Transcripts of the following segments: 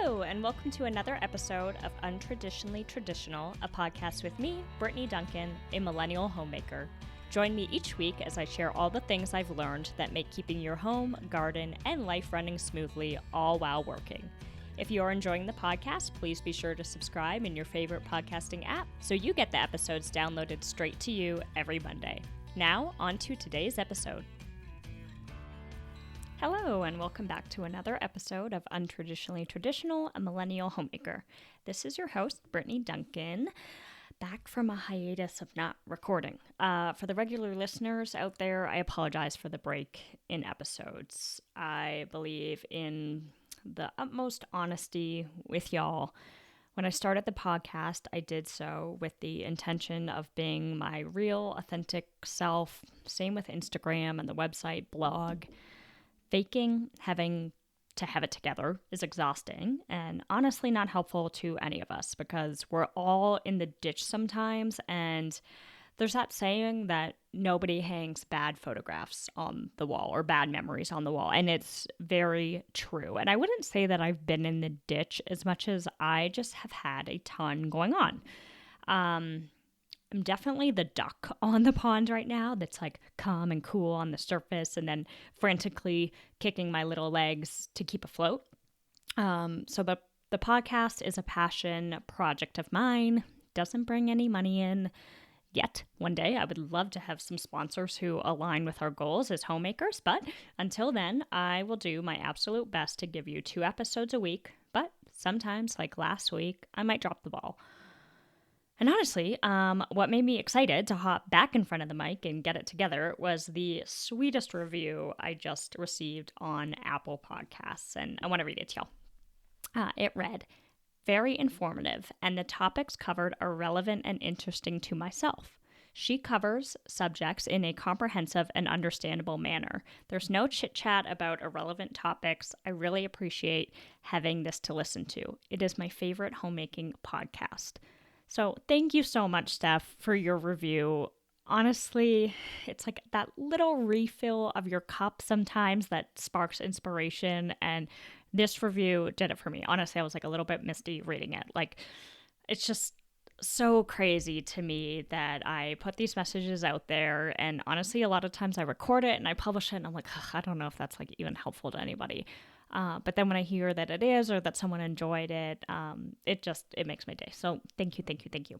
Hello, and welcome to another episode of Untraditionally Traditional, a podcast with me, Brittany Duncan, a millennial homemaker. Join me each week as I share all the things I've learned that make keeping your home, garden, and life running smoothly, all while working. If you are enjoying the podcast, please be sure to subscribe in your favorite podcasting app so you get the episodes downloaded straight to you every Monday. Now, on to today's episode. Hello, and welcome back to another episode of Untraditionally Traditional, a millennial homemaker. This is your host, Brittany Duncan, back from a hiatus of not recording. For the regular listeners out there, I apologize for the break in episodes. I believe in the utmost honesty with y'all. When I started the podcast, I did so with the intention of being my real, authentic self. Same with Instagram and the website, blog. Faking having to have it together is exhausting and honestly not helpful to any of us because we're all in the ditch sometimes, and there's that saying that nobody hangs bad photographs on the wall or bad memories on the wall, and it's very true. And I wouldn't say that I've been in the ditch as much as I just have had a ton going on. I'm definitely the duck on the pond right now that's like calm and cool on the surface and then frantically kicking my little legs to keep afloat. So the podcast is a passion project of mine. Doesn't bring any money in yet. One day I would love to have some sponsors who align with our goals as homemakers, but until then, I will do my absolute best to give you 2 episodes a week, but sometimes, like last week, I might drop the ball. And honestly, what made me excited to hop back in front of the mic and get it together was the sweetest review I just received on Apple Podcasts, and I want to read it to y'all. It read, "Very informative, and the topics covered are relevant and interesting to myself. She covers subjects in a comprehensive and understandable manner. There's no chit-chat about irrelevant topics. I really appreciate having this to listen to. It is my favorite homemaking podcast." So thank you so much, Steph, for your review. Honestly, it's like that little refill of your cup sometimes that sparks inspiration, and this review did it for me. Honestly, I was like a little bit misty reading it. Like, it's just so crazy to me that I put these messages out there, and honestly, a lot of times I record it and I publish it, and I'm like, I don't know if that's like even helpful to anybody. But then when I hear that it is, or that someone enjoyed it, it makes my day. So thank you.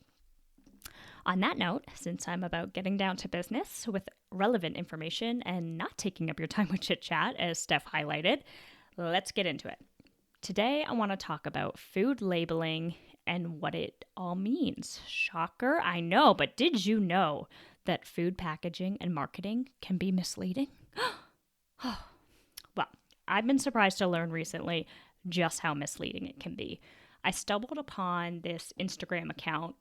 On that note, since I'm about getting down to business with relevant information and not taking up your time with chit chat, as Steph highlighted, let's get into it. Today, I want to talk about food labeling and what it all means. Shocker, I know, but did you know that food packaging and marketing can be misleading? Well, I've been surprised to learn recently just how misleading it can be. I stumbled upon this Instagram account,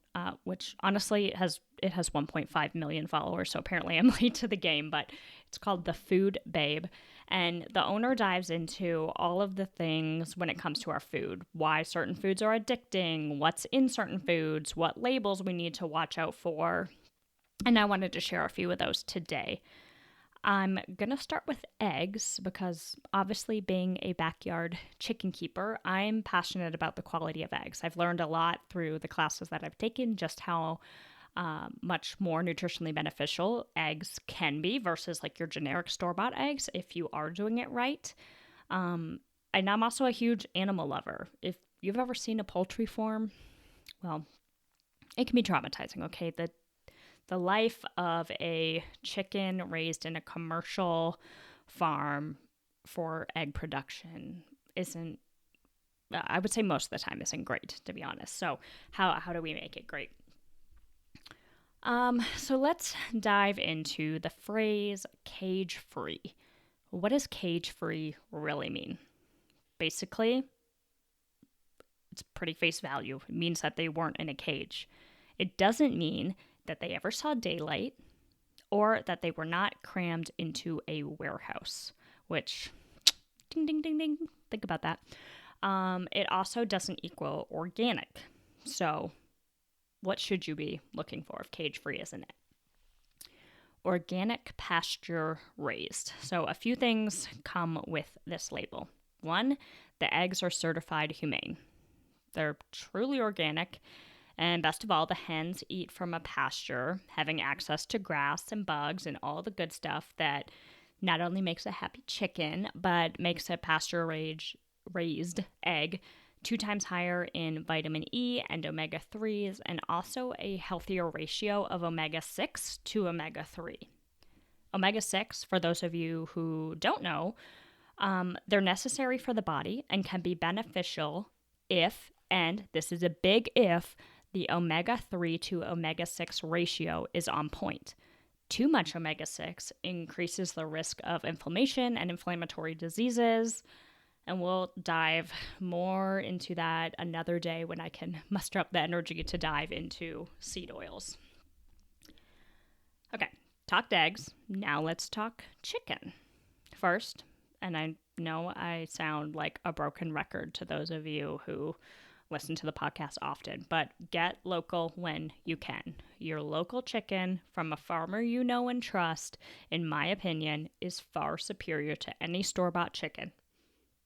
which honestly it has 1.5 million followers, so apparently I'm late to the game, but it's called The Food Babe, and the owner dives into all of the things when it comes to our food, why certain foods are addicting, what's in certain foods, what labels we need to watch out for, and I wanted to share a few of those today. I'm going to start with eggs because obviously being a backyard chicken keeper, I'm passionate about the quality of eggs. I've learned a lot through the classes that I've taken just how much more nutritionally beneficial eggs can be versus like your generic store-bought eggs if you are doing it right. And I'm also a huge animal lover. If you've ever seen a poultry farm, well, it can be traumatizing, okay? The life of a chicken raised in a commercial farm for egg production isn't, I would say most of the time isn't great, to be honest. So how do we make it great? So let's dive into the phrase cage-free. What does cage-free really mean? Basically, it's pretty face value. It means that they weren't in a cage. It doesn't mean that they ever saw daylight or that they were not crammed into a warehouse, which, ding, ding, ding, ding, think about that. It also doesn't equal organic. So what should you be looking for if cage-free isn't it? Organic pasture raised. So a few things come with this label. One, the eggs are certified humane. They're truly organic. And best of all, the hens eat from a pasture, having access to grass and bugs and all the good stuff that not only makes a happy chicken, but makes a pasture-raised egg 2 times higher in vitamin E and omega-3s, and also a healthier ratio of omega-6 to omega-3. Omega-6, for those of you who don't know, they're necessary for the body and can be beneficial if, and this is a big if, the omega-3 to omega-6 ratio is on point. Too much omega-6 increases the risk of inflammation and inflammatory diseases, and we'll dive more into that another day when I can muster up the energy to dive into seed oils. Okay, talked eggs. Now let's talk chicken. First, and I know I sound like a broken record to those of you who listen to the podcast often, but get local when you can. Your local chicken from a farmer you know and trust, in my opinion, is far superior to any store-bought chicken.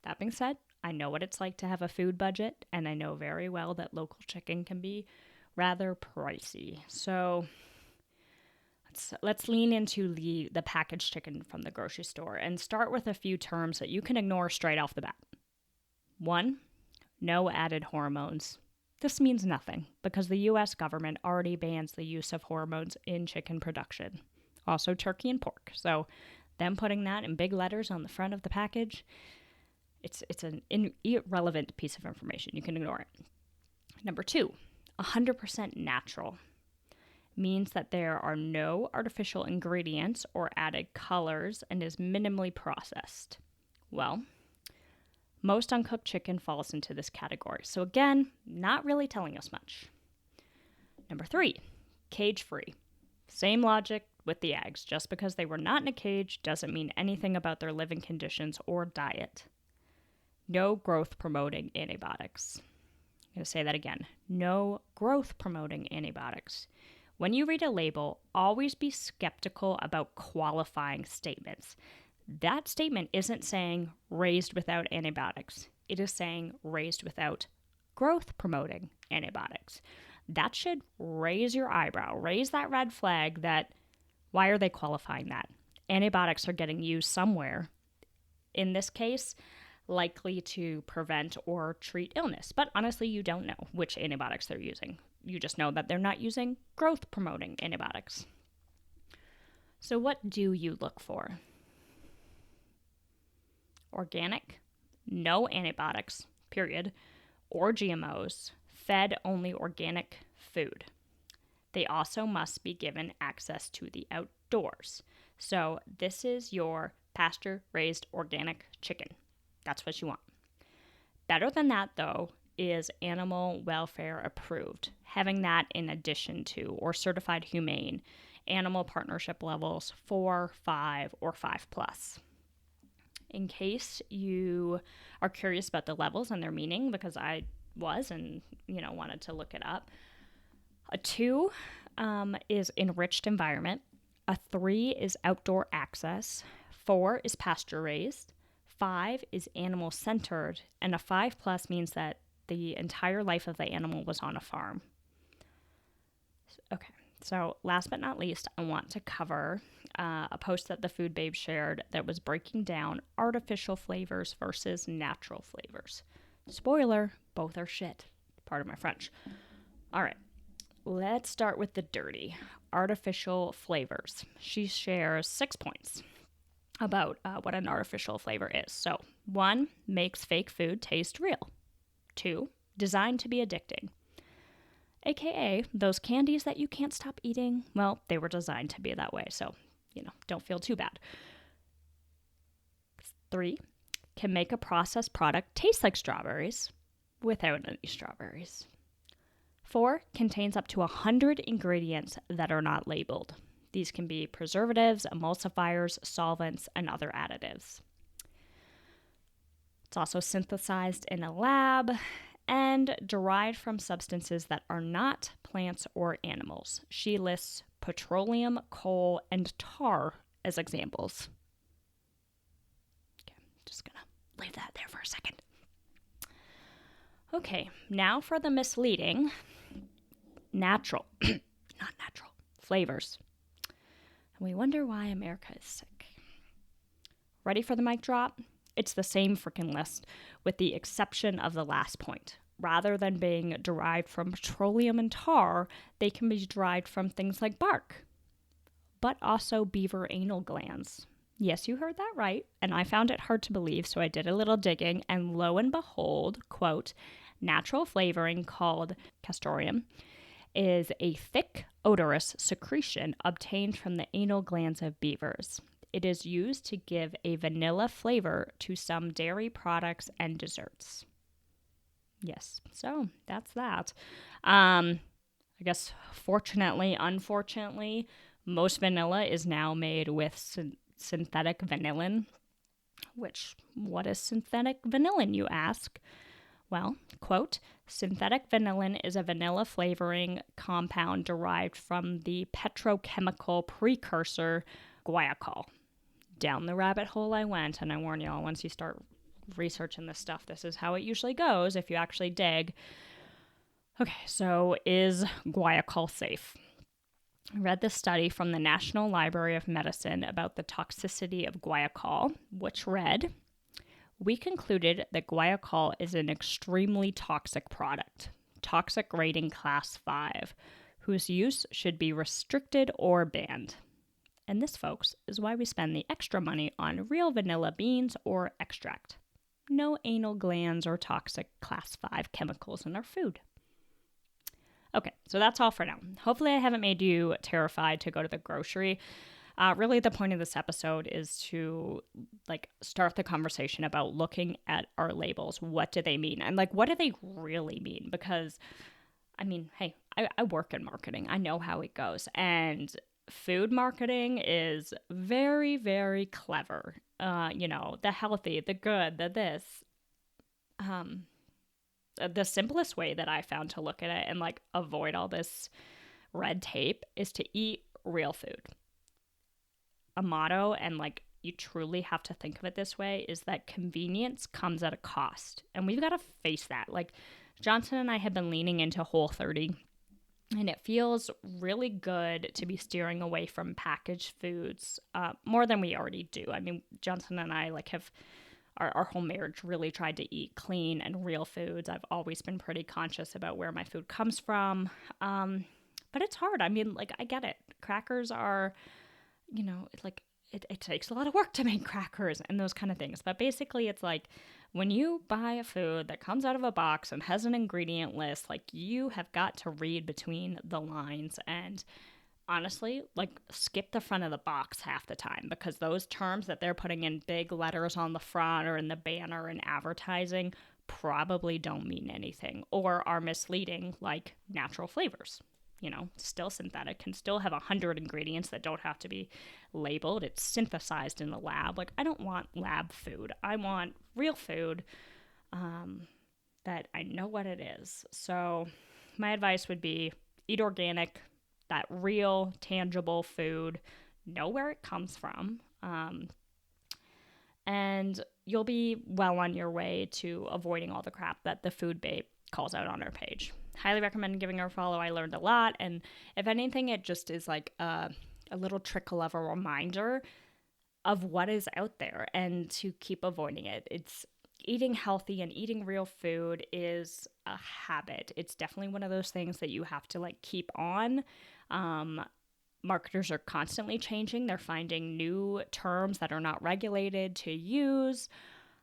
That being said, I know what it's like to have a food budget, and I know very well that local chicken can be rather pricey. So let's lean into the packaged chicken from the grocery store and start with a few terms that you can ignore straight off the bat. 1, no added hormones. This means nothing because the U.S. government already bans the use of hormones in chicken production. Also turkey and pork. So them putting that in big letters on the front of the package, it's an irrelevant piece of information. You can ignore it. Number 2, 100% natural. Means that there are no artificial ingredients or added colors and is minimally processed. Well, most uncooked chicken falls into this category. So again, not really telling us much. Number 3, cage-free. Same logic with the eggs. Just because they were not in a cage doesn't mean anything about their living conditions or diet. No growth-promoting antibiotics. I'm going to say that again. No growth-promoting antibiotics. When you read a label, always be skeptical about qualifying statements. That statement isn't saying raised without antibiotics. It is saying raised without growth-promoting antibiotics. That should raise your eyebrow, raise that red flag that why are they qualifying that? Antibiotics are getting used somewhere. In this case, likely to prevent or treat illness. But honestly, you don't know which antibiotics they're using. You just know that they're not using growth-promoting antibiotics. So what do you look for? Organic, no antibiotics, period, or GMOs, fed only organic food. They also must be given access to the outdoors. So this is your pasture-raised organic chicken. That's what you want. Better than that, though, is animal welfare approved, having that in addition to, or certified humane, animal partnership levels 4, 5, or 5+. In case you are curious about the levels and their meaning, because I was and wanted to look it up, a 2 is enriched environment, a 3 is outdoor access, 4 is pasture raised, 5 is animal centered, and a 5+ means that the entire life of the animal was on a farm. Okay, so last but not least, I want to cover a post that the Food Babe shared that was breaking down artificial flavors versus natural flavors. Spoiler, both are shit. Pardon my French. All right, let's start with the dirty. Artificial flavors. She shares 6 points about what an artificial flavor is. So 1, makes fake food taste real. 2, designed to be addicting. AKA, those candies that you can't stop eating, well, they were designed to be that way, so, don't feel too bad. 3, can make a processed product taste like strawberries without any strawberries. 4, contains up to 100 ingredients that are not labeled. These can be preservatives, emulsifiers, solvents, and other additives. It's also synthesized in a lab and derived from substances that are not plants or animals. She lists petroleum, coal, and tar as examples. Okay, just gonna leave that there for a second. Okay, now for the misleading natural, not natural, flavors. And we wonder why America is sick. Ready for the mic drop? It's the same freaking list, with the exception of the last point. Rather than being derived from petroleum and tar, they can be derived from things like bark, but also beaver anal glands. Yes, you heard that right, and I found it hard to believe, so I did a little digging, and lo and behold, quote, natural flavoring called castoreum is a thick, odorous secretion obtained from the anal glands of beavers. It is used to give a vanilla flavor to some dairy products and desserts. Yes, so that's that. I guess fortunately, unfortunately, most vanilla is now made with synthetic vanillin. Which, what is synthetic vanillin, you ask? Well, quote, synthetic vanillin is a vanilla flavoring compound derived from the petrochemical precursor guaiacol. Down the rabbit hole I went, and I warn y'all, once you start researching this stuff, this is how it usually goes if you actually dig. Okay, so is guaiacol safe? I read this study from the National Library of Medicine about the toxicity of guaiacol, which read, we concluded that guaiacol is an extremely toxic product, toxic rating class 5, whose use should be restricted or banned. And this, folks, is why we spend the extra money on real vanilla beans or extract. No anal glands or toxic class 5 chemicals in our food. Okay, so that's all for now. Hopefully I haven't made you terrified to go to the grocery. Really, the point of this episode is to start the conversation about looking at our labels. What do they mean? And what do they really mean? Because, I mean, hey, I work in marketing. I know how it goes. And food marketing is very, very clever. The healthy, the good, the this. The simplest way that I found to look at it and avoid all this red tape is to eat real food. A motto, and you truly have to think of it this way, is that convenience comes at a cost. And we've got to face that. Johnson and I have been leaning into Whole30, and it feels really good to be steering away from packaged foods more than we already do. I mean, Johnson and I have our whole marriage really tried to eat clean and real foods. I've always been pretty conscious about where my food comes from. But it's hard. I mean, I get it. Crackers are, it takes a lot of work to make crackers and those kind of things. But basically it's when you buy a food that comes out of a box and has an ingredient list, you have got to read between the lines and honestly, skip the front of the box half the time, because those terms that they're putting in big letters on the front or in the banner and advertising probably don't mean anything or are misleading, like natural flavors. Still synthetic, can still have 100 ingredients that don't have to be labeled. It's synthesized in the lab. I don't want lab food. I want real food that I know what it is. So my advice would be eat organic, that real, tangible food, know where it comes from, and you'll be well on your way to avoiding all the crap that the Food Babe calls out on her page. Highly recommend giving her a follow. I learned a lot, and if anything, it just is a little trickle of a reminder of what is out there and to keep avoiding it. It's eating healthy and eating real food is a habit. It's definitely one of those things that you have to keep on. Marketers are constantly changing. They're finding new terms that are not regulated to use.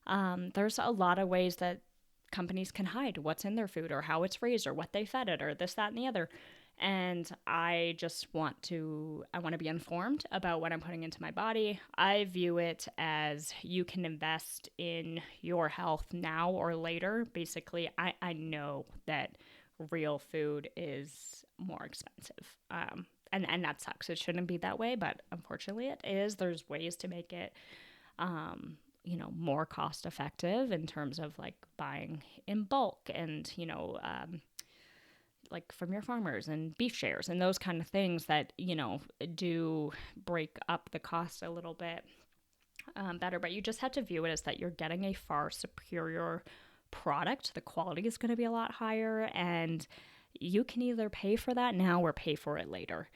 There's a lot of ways that companies can hide what's in their food or how it's raised or what they fed it or this, that, and the other. And I want to be informed about what I'm putting into my body. I view it as you can invest in your health now or later. Basically, I know that real food is more expensive. And that sucks. It shouldn't be that way, but unfortunately it is. There's ways to make it more cost effective in terms of buying in bulk and, from your farmers and beef shares and those kind of things that, do break up the cost a little bit. better, but you just have to view it as that you're getting a far superior product. The quality is going to be a lot higher, and you can either pay for that now or pay for it later.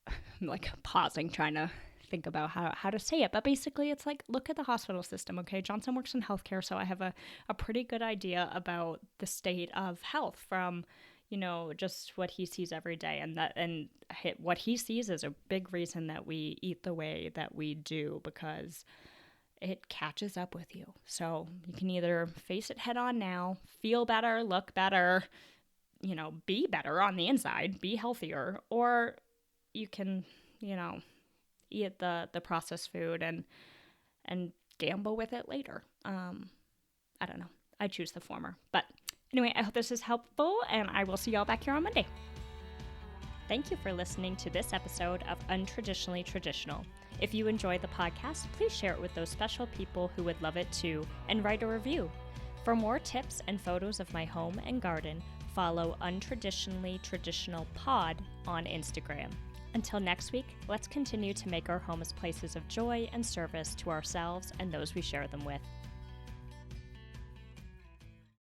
I'm like pausing, trying to think about how to say it. But basically, it's like, look at the hospital system, okay? Johnson works in healthcare, so I have a pretty good idea about the state of health from, just what he sees every day. And what he sees is a big reason that we eat the way that we do, because it catches up with you. So you can either face it head on now, feel better, look better, be better on the inside, be healthier, or you can, eat the processed food and gamble with it later. I don't know. I choose the former. But anyway, I hope this is helpful, and I will see y'all back here on Monday. Thank you for listening to this episode of Untraditionally Traditional. If you enjoyed the podcast, please share it with those special people who would love it too, and write a review. For more tips and photos of my home and garden, follow Untraditionally Traditional Pod on Instagram. Until next week, let's continue to make our homes places of joy and service to ourselves and those we share them with.